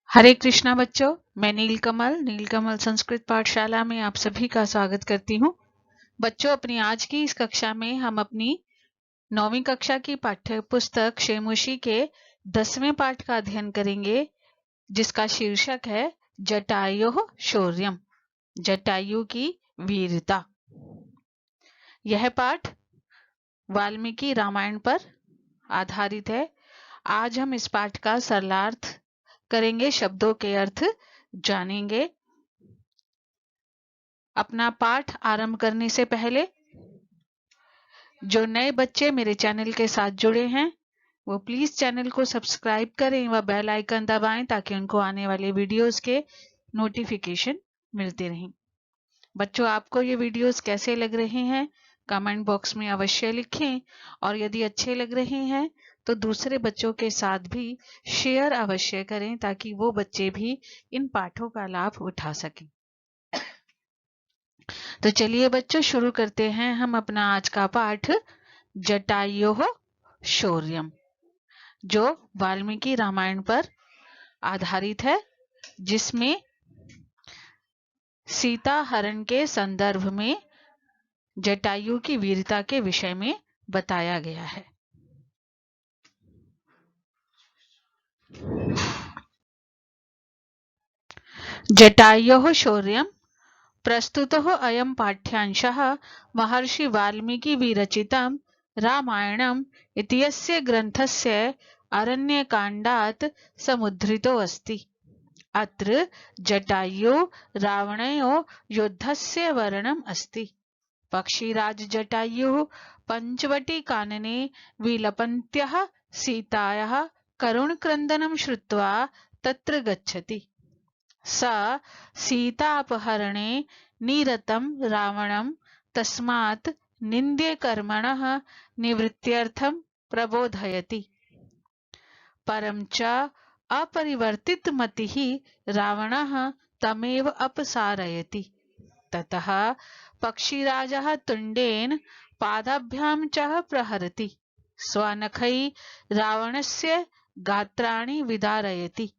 हरे कृष्णा बच्चों, मैं नीलकमल संस्कृत पाठशाला में आप सभी का स्वागत करती हूँ। बच्चों, अपनी आज की इस कक्षा में हम अपनी 9वीं कक्षा की पाठ्य पुस्तक शेमुशी के 10वें पाठ का अध्ययन करेंगे, जिसका शीर्षक है जटायुः शौर्यम, जटायु की वीरता। यह पाठ वाल्मीकि रामायण पर आधारित है। आज हम इस पाठ का सरलार्थ करेंगे, शब्दों के अर्थ जानेंगे। अपना पाठ आरंभ करने से पहले जो नए बच्चे मेरे चैनल के साथ जुड़े हैं वो प्लीज चैनल को सब्सक्राइब करें व बेल आइकन दबाएं ताकि उनको आने वाले वीडियोस के नोटिफिकेशन मिलते रहें। बच्चों, आपको ये वीडियोस कैसे लग रहे हैं कमेंट बॉक्स में अवश्य लिखें, और यदि अच्छे लग रहे हैं तो दूसरे बच्चों के साथ भी शेयर अवश्य करें ताकि वो बच्चे भी इन पाठों का लाभ उठा सकें। तो चलिए बच्चों, शुरू करते हैं हम अपना आज का पाठ जटायुः शौर्यम, जो वाल्मीकि रामायण पर आधारित है, जिसमें सीता हरण के संदर्भ में जटायु की वीरता के विषय में बताया गया है। जटायुः शौर्यम प्रस्तुतः अयं पाठ्यांशः महर्षि वाल्मीकि विरचितं रामायणम् इत्यस्य ग्रन्थस्य अरण्यकाण्डात् समुद्धृतो अस्ति। अत्र जटायु रावणयोः युद्धस्य वर्णनम् अस्ति। पक्षीराज जटायुः पञ्चवटीकानने विलपन्त्यः सीतायाः करुणक्रन्दनं श्रुत्वा तत्र गच्छति। स सीतापहरणे निरतं रावणं तस्मात् निन्द्यकर्मणः निवृत्त्यर्थं प्रबोधयति। परं च अपरिवर्तितमतिः रावणः तमेव अपसारयति। ततः पक्षीराजः तुण्डेन पादाभ्यां च प्रहरति। स्वनखैः रावणस्य गात्राणि विदारयति।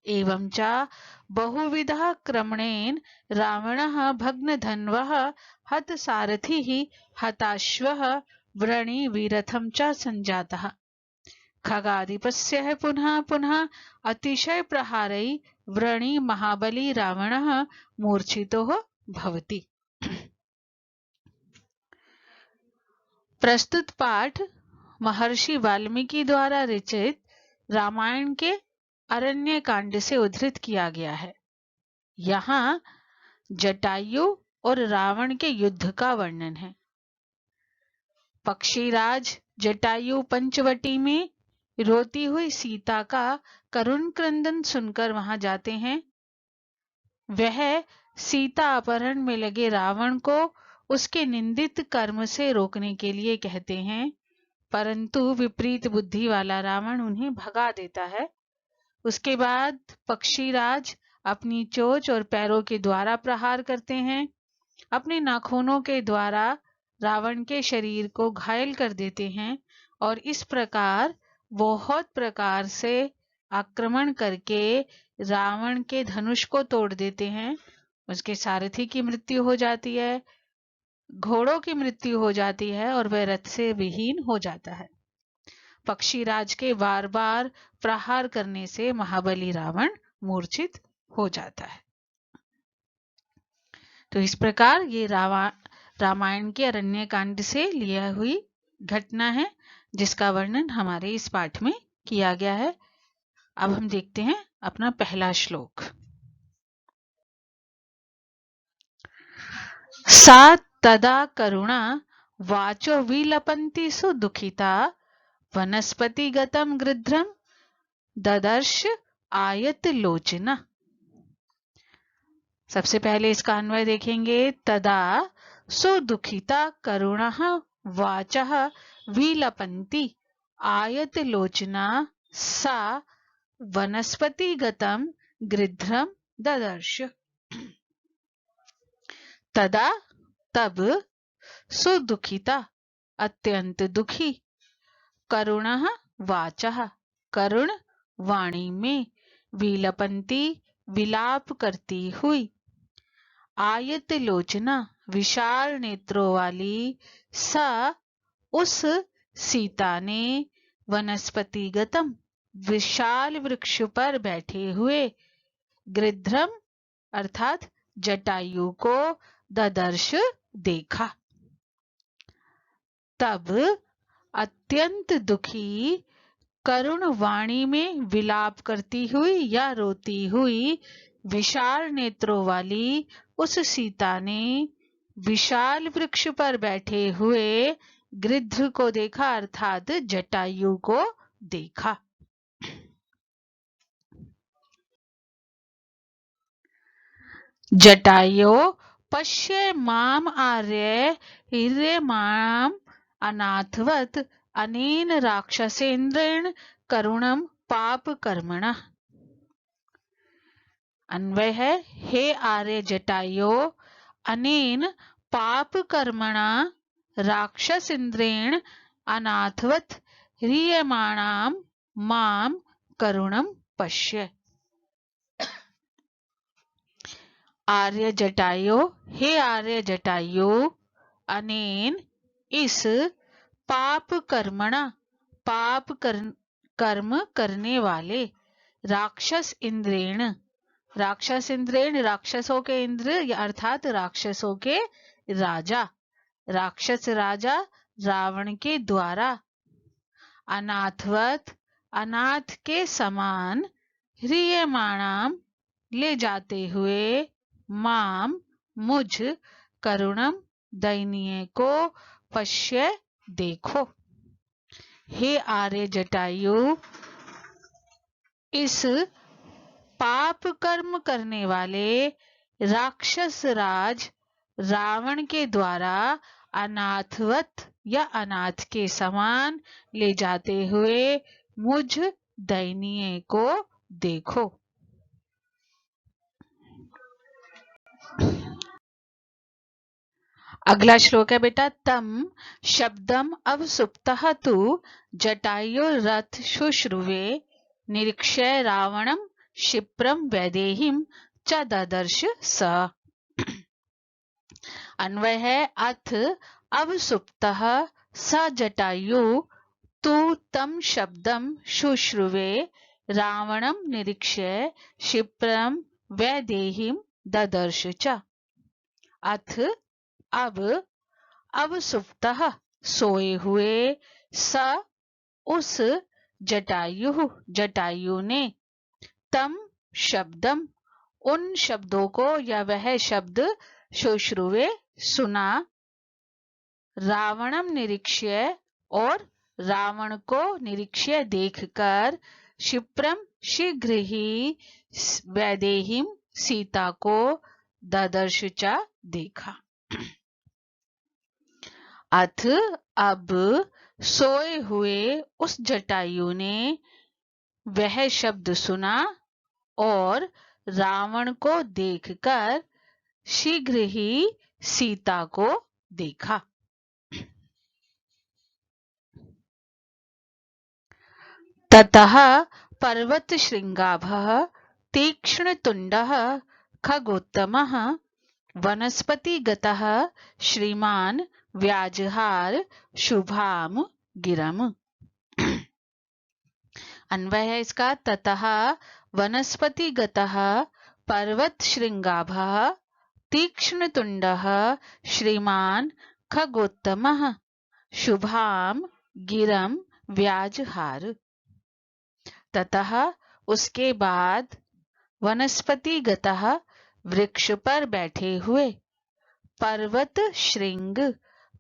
एवं च बहुविधः क्रमणेन रावणः भग्नधन्वः हतसारथिः हताश्वः व्रणिविरथं च सञ्जातः। खगाधिपस्य पुनः पुनः अतिशय प्रहारैः व्रणि महाबली रावणः मूर्छितो भवति। प्रस्तुत पाठ महर्षि वाल्मीकि द्वारा रचित रामायण के अरण्य कांड से उद्धृत किया गया है। यहाँ जटायु और रावण के युद्ध का वर्णन है। पक्षीराज जटायु पंचवटी में रोती हुई सीता का करुण क्रंदन सुनकर वहां जाते हैं। वह सीता अपहरण में लगे रावण को उसके निंदित कर्म से रोकने के लिए कहते हैं, परंतु विपरीत बुद्धि वाला रावण उन्हें भगा देता है। उसके बाद पक्षीराज अपनी चोंच और पैरों के द्वारा प्रहार करते हैं। अपने नाखूनों के द्वारा रावण के शरीर को घायल कर देते हैं और इस प्रकार बहुत प्रकार से आक्रमण करके रावण के धनुष को तोड़ देते हैं। उसके सारथी की मृत्यु हो जाती है, घोड़ों की मृत्यु हो जाती है और वह रथ से विहीन हो जाता है। पक्षीराज के बार बार प्रहार करने से महाबली रावण मूर्छित हो जाता है। तो इस प्रकार ये रामायण के अरण्य कांड से लिया हुई घटना है, जिसका वर्णन हमारे इस पाठ में किया गया है। अब हम देखते हैं अपना पहला श्लोक। सा तदा करुणा वाचो विलपन्ति सुदुखिता वनस्पतिगतं गृध्रं ददर्श आयत लोचना। सबसे पहले इसका अन्वय देखेंगे। तदा सुदुखिता करुणः वाचः विलपन्ति आयत लोचना सा वनस्पतिगतं गृध्रं ददर्श। तदा तब सुदुखिता अत्यंत दुखी, करुणः वाचः करुण वाणी में, विलपंती विलाप करती हुई। आयत लोचना विशाल नेत्रों वाली सा उस सीता ने वनस्पतिगतम विशाल वृक्ष पर बैठे हुए गृध्रम अर्थात जटायु को ददर्श देखा। तब अत्यंत दुखी करुण वाणी में विलाप करती हुई या रोती हुई विशाल नेत्रों वाली उस सीता ने विशाल वृक्ष पर बैठे हुए गृध्र को देखा अर्थात जटायु को देखा। जटायो पश्य माम आर्य हिर्यमाणम अनाथवत अनेन राक्षसेन्द्रेण करुणम पाप कर्मणः। अन्वय है, हे आर्य जटायो अनेन पाप कर्मणा राक्षसेन्द्रेण अनाथवत ह्रियमाणाम माम करुणम पश्य। आर्य जटायो, हे आर्य जटायो अनेन इस पाप कर्मणा पाप कर्म करने वाले राक्षस इंद्रेण राक्षसों के इंद्र अर्थात राक्षसों के राजा राक्षस राजा रावण के द्वारा अनाथवत अनाथ के समान ह्रियमाणाम ले जाते हुए माम मुझ करुणम दयनीय को पश्य देखो। हे आर्य जटायु इस पाप कर्म करने वाले राक्षस राज रावण के द्वारा अनाथवत या अनाथ के समान ले जाते हुए मुझ दयनीय को देखो। अगला श्लोक है बेटा, तम शब्दम अवसुप्तः तु जटायुरथ शुश्रुवे निरीक्ष्य रावणम क्षिप्रम वैदेहीम च ददर्श स। अन्वय है, अथ अवसुप्तः स जटायु तु तम शब्दम शुश्रुवे रावणम निरीक्ष्य क्षिप्रम वैदेहीम ददर्श च। अथ अब अवसुप्तः सोए हुए स उस जटायु ने तम शब्दम उन शब्दों को या वह शब्द शुश्रुवे सुना रावणम निरीक्ष्य और रावण को निरीक्ष्य देखकर क्षिप्रम शीघ्र ही वैदेहीम सीता को ददर्श च देखा। अथ अब सोए हुए उस जटायु ने वह शब्द सुना और रावण को देखकर शीघ्र ही सीता को देखा। ततः पर्वत श्रृंगाभः तीक्ष्णतुण्डः खगोत्तमः वनस्पतिगतः श्रीमान् व्याजहार शुभाम गिरम। अन्वय है इसका, ततः वनस्पतिगतः पर्वत श्रृंगाभः तीक्ष्णतुण्डः श्रीमान् खगोत्तमः शुभाम गिरम व्याजहार। ततः उसके बाद वनस्पतिगतः वृक्ष पर बैठे हुए पर्वत श्रृंग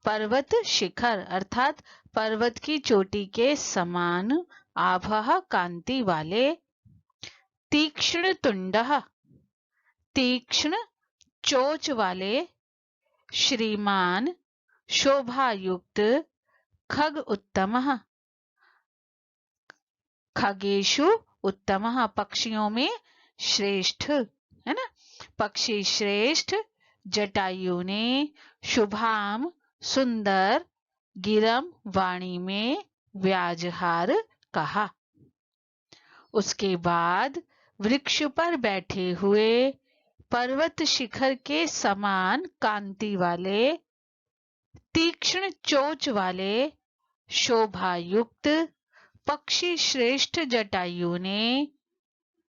पर्वत शिखर अर्थात पर्वत की चोटी के समान आभः कांति वाले तीक्ष्ण तुंडः तीक्ष्ण चोच वाले श्रीमान शोभायुक्त खग उत्तमः खगेशु उत्तमः पक्षियों में श्रेष्ठ है ना पक्षी श्रेष्ठ जटायु ने शुभाम सुंदर गिरम वाणी में व्याजहार कहा। उसके बाद वृक्ष पर बैठे हुए पर्वत शिखर के समान कांति वाले तीक्ष्ण चोंच वाले शोभायुक्त पक्षी श्रेष्ठ जटायु ने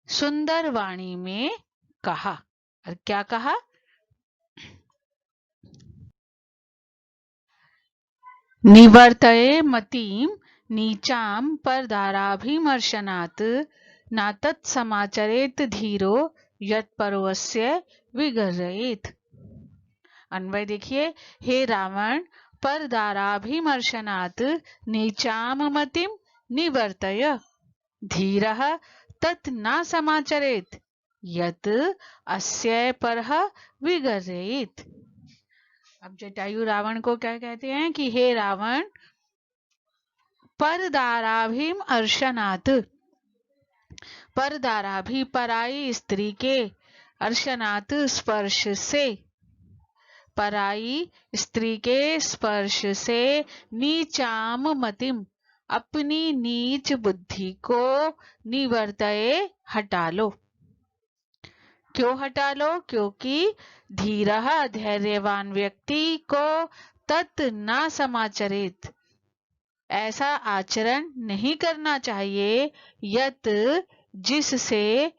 सुंदर वाणी में कहा। और क्या कहा? निवर्तये मतिम नीचाम परदाराभिमर्शनात् न तत्समाचरेत धीरो यत्परोऽस्य विगर्हयेत्। अन्वय देखिए, हे रावण, परदाराभिमर्शनात् नीचाम मतिम निवर्तय धीरः तत् न समाचरेत यत् अस्य परः विगर्हयेत्। अब जटायु रावण को क्या कहते हैं कि हे रावण, परदाराभिम अर्शनात्, परदाराभि पराई स्त्री के, अर्शनात् स्पर्श से, पराई स्त्री के स्पर्श से, नीचाम मतिम अपनी नीच बुद्धि को, निवर्तये हटा लो। क्यों हटा लो? क्योंकि धीरः धैर्यवान व्यक्ति को तत् न समाचरेत ऐसा आचरण नहीं करना चाहिए, यत जिससे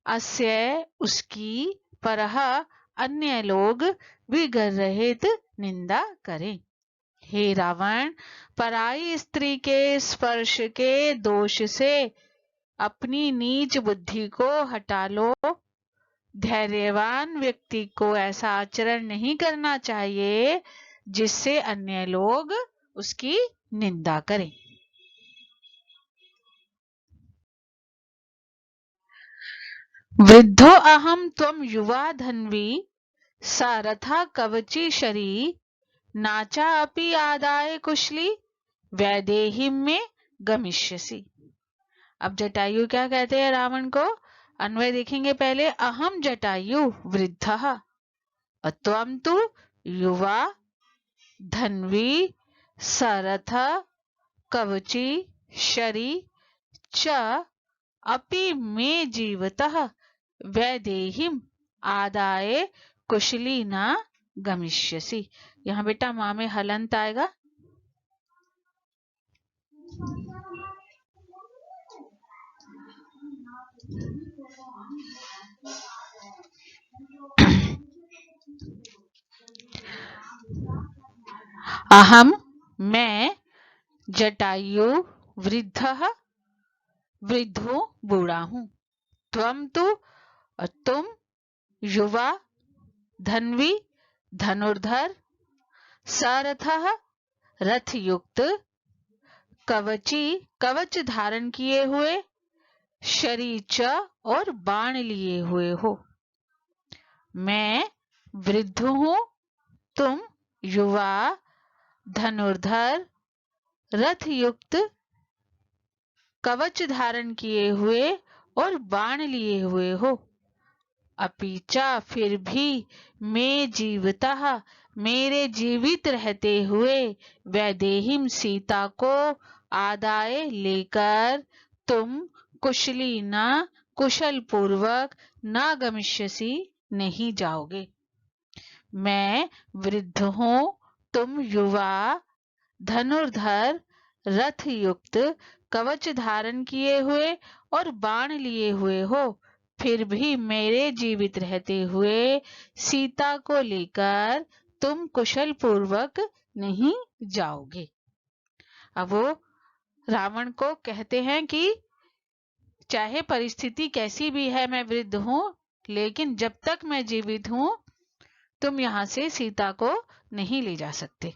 अस्य उसकी परह अन्य लोग विगर्हित निंदा करें। हे रावण, पराई स्त्री के स्पर्श के दोष से अपनी नीच बुद्धि को हटा लो। धैर्यवान व्यक्ति को ऐसा आचरण नहीं करना चाहिए जिससे अन्य लोग उसकी निंदा करें। वृद्धो अहम त्वं युवा धन्वी सारथा कवची शरी नाचा अपि आदाय कुशली वैदेहीम में गमिष्यसि। अब जटायु क्या कहते हैं रावण को? अन्वय देखेंगे पहले। अहम जटायु वृद्धः त्वं तु युवा धन्वी सरथ कवची शरी च अपि मे जीवतः वैदेहीम आदाय कुशली न गमिष्यसि। यहाँ बेटा माँ में हलंत आएगा। अहम मैं, जटायु वृद्धः वृद्धो बूढ़ा हूँ, त्वं तु तुम, युवा धन्वी धनुर्धर, सरथः रथ युक्त, कवची कवच धारण किए हुए, शरीच और बाण लिए हुए हो। मैं वृद्ध हूँ, तुम युवा धनुर्धर रथ युक्त कवच धारण किए हुए और बाण लिए हुए हो। अपीचा फिर भी मैं जीवतः मेरे जीवित रहते हुए वैदेहीम सीता को आदाय लेकर तुम कुशली न कुशल पूर्वक न गमिष्यसि नहीं जाओगे। मैं वृद्ध हूँ, तुम युवा धनुर्धर रथ युक्त कवच धारण किए हुए और बाण लिए हुए हो, फिर भी मेरे जीवित रहते हुए सीता को लेकर तुम कुशल पूर्वक नहीं जाओगे। अब वो रावण को कहते हैं कि चाहे परिस्थिति कैसी भी है, मैं वृद्ध हूँ, लेकिन जब तक मैं जीवित हूँ तुम यहाँ से सीता को नहीं ले जा सकते।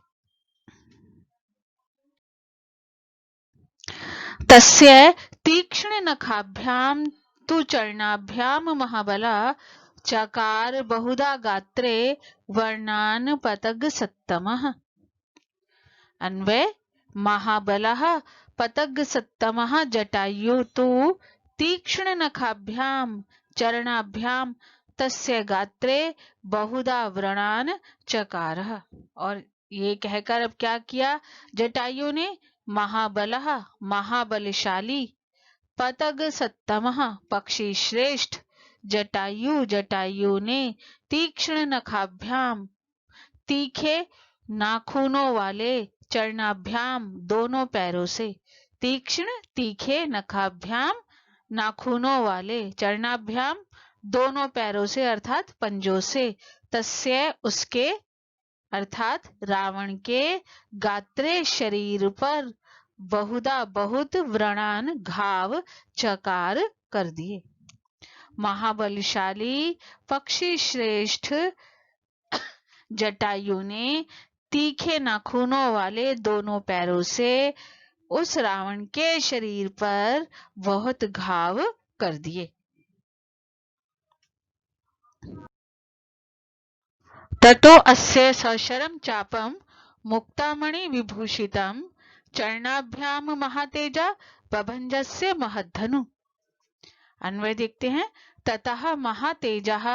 तस्य तीक्ष्ण नखाभ्याम तु चरणाभ्याम महाबला चकार बहुधा गात्रे वर्णान पतग सत्तमः। अन्वय महाबलः पतग सत्तमः जटायु तु तीक्ष्ण नखाभ्याम चरणाभ्याम तस्य गात्रे बहुधा व्रणान चकारः। और ये कहकर अब क्या किया जटायु ने? महाबलः महाबलशाली पतग सत्तमः पक्षी श्रेष्ठ जटायु ने तीक्ष्ण नखाभ्याम तीखे नाखूनों वाले चरणाभ्याम दोनों पैरों से तीक्ष्ण तीखे नखाभ्याम नाखूनों वाले चरणाभ्याम दोनों पैरों से अर्थात पंजों से तस्य उसके अर्थात रावण के गात्रे शरीर पर बहुधा बहुत व्रणान घाव चकार कर दिए। महाबलशाली पक्षी श्रेष्ठ जटायु ने तीखे नाखूनों वाले दोनों पैरों से उस रावण के शरीर पर बहुत घाव कर दिए। ततो अस्य सशरम चापम मुक्तामणि विभूषितम चरणाभ्याम महातेजा बभंजस्य महद्धनु। अन्वय देखते हैं। ततः महातेजः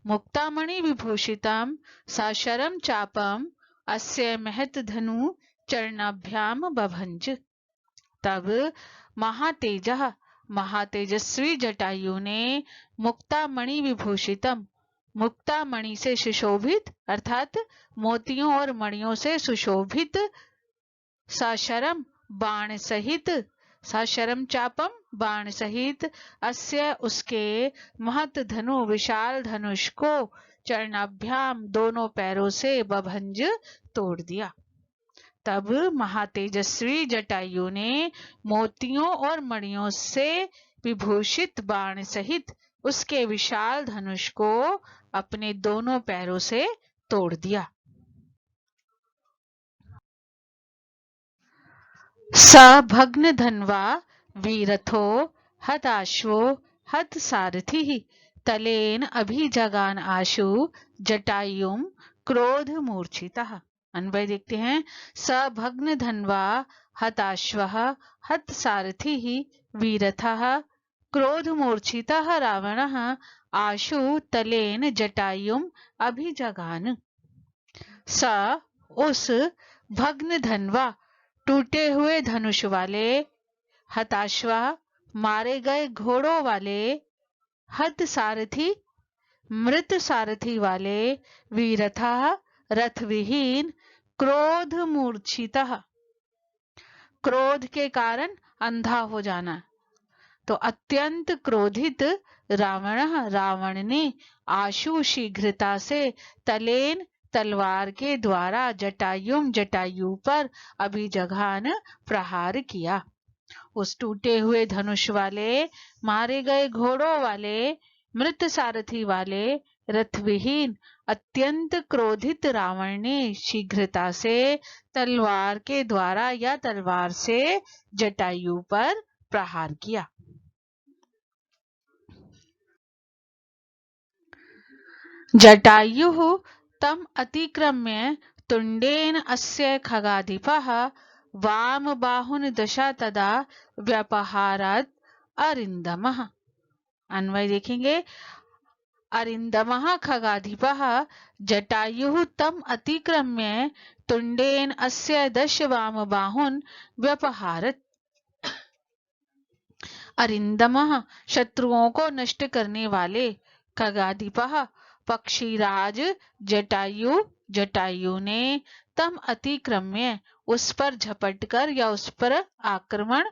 मुक्तामणि विभूषितम सशरम चापम अस्य महत धनु चरणाभ्याम बभंज। तब महातेजः महातेजस्वी जटायु ने मुक्तामणि विभूषितम मुक्तामणि से सुशोभित अर्थात मोतियों और मणियों से सुशोभित सशरम बाण सहित सशरम चापम बाण सहित अस्य उसके महत धनु विशाल धनुष को चरणाभ्याम दोनों पैरों से बभंज तोड़ दिया। तब महातेजस्वी जटायु ने मोतियों और मणियों से विभूषित बाण सहित उसके विशाल धनुष को अपने दोनों पैरों से तोड़ दिया। स भग्न धन्वा वीरथो हताश्वो हत सारथि तलेन अभिजगान आशु जटायुम क्रोध मूर्छितः। अन्वय देखते हैं। स भग्न धन्वा हताश्वः हत सारथि वीरथः क्रोध मूर्छितः रावणः आशु तलेन जटायुम अभिजगान। स उस भग्न धन्वा टूटे हुए धनुष वाले हताश्वा मारे गए घोड़ों वाले हत सारथी मृत सारथी वाले वीरथा रथ विहीन क्रोध मूर्छितः क्रोध के कारण अंधा हो जाना। तो अत्यंत क्रोधित रावण ने आशु शीघ्रता से तलेन तलवार के द्वारा जटायु पर अभिजघान प्रहार किया। उस टूटे हुए धनुष वाले मारे गए घोड़ों वाले मृत सारथी वाले रथ विहीन अत्यंत क्रोधित रावण ने शीघ्रता से तलवार के द्वारा या तलवार से जटायु पर प्रहार किया। जटायुः तम अतिक्रम्य तुंडेन अस्य खगाधिपः वाम बाहुन दशा तदा व्यपहारात् अरिंदमः। अन्वय देखेंगे। अरिंदमः खगाधिपः जटायुः तम अतिक्रम्य तुंडेन अस्य दश वाम बाहुन व्यपहारत्। अरिंदमः शत्रुओं को नष्ट करने वाले खगाधिपः पक्षीराज जटायु ने तम अतिक्रम्य उस पर झपटकर या उस पर आक्रमण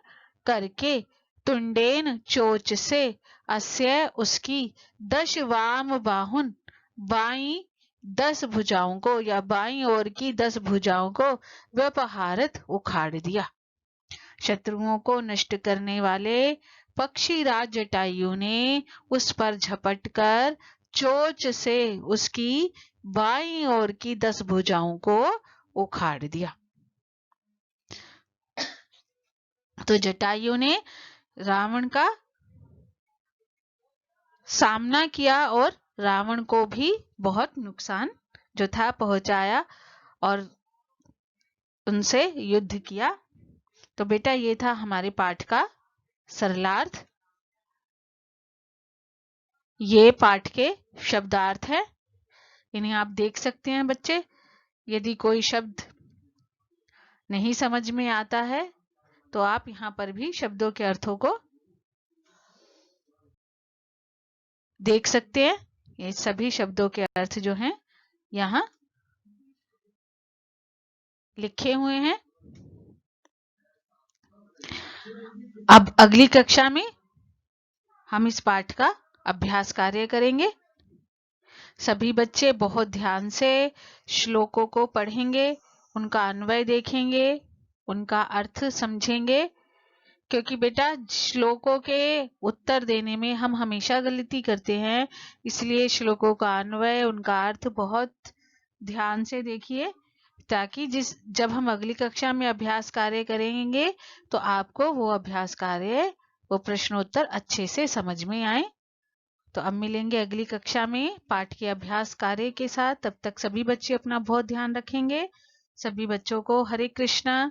करके तुंडेन चोच से अस्य उसकी 10 वाम बाहुन बाई 10 भुजाओं को या बाई ओर की 10 भुजाओं को व्यपहारत उखाड़ दिया। शत्रुओं को नष्ट करने वाले पक्षीराज जटायु ने उस पर झपटकर चोच से उसकी बाईं ओर की 10 भुजाओं को उखाड़ दिया। तो जटायु ने रावण का सामना किया और रावण को भी बहुत नुकसान जो था पहुंचाया और उनसे युद्ध किया। तो बेटा ये था हमारे पाठ का सरलार्थ। ये पाठ के शब्दार्थ है, इन्हें आप देख सकते हैं बच्चे। यदि कोई शब्द नहीं समझ में आता है तो आप यहाँ पर भी शब्दों के अर्थों को देख सकते हैं ये सभी शब्दों के अर्थ जो हैं यहाँ लिखे हुए हैं। अब अगली कक्षा में हम इस पाठ का अभ्यास कार्य करेंगे। सभी बच्चे बहुत ध्यान से श्लोकों को पढ़ेंगे, उनका अन्वय देखेंगे, उनका अर्थ समझेंगे, क्योंकि बेटा श्लोकों के उत्तर देने में हम हमेशा गलती करते हैं, इसलिए श्लोकों का अन्वय, उनका अर्थ बहुत ध्यान से देखिए, ताकि जब हम अगली कक्षा में अभ्यास कार्य करेंगे तो आपको वो अभ्यास कार्य, वो प्रश्नोत्तर अच्छे से समझ में आए। तो अब मिलेंगे अगली कक्षा में पाठ के अभ्यास कार्य के साथ। तब तक सभी बच्चे अपना बहुत ध्यान रखेंगे। सभी बच्चों को हरे कृष्णा।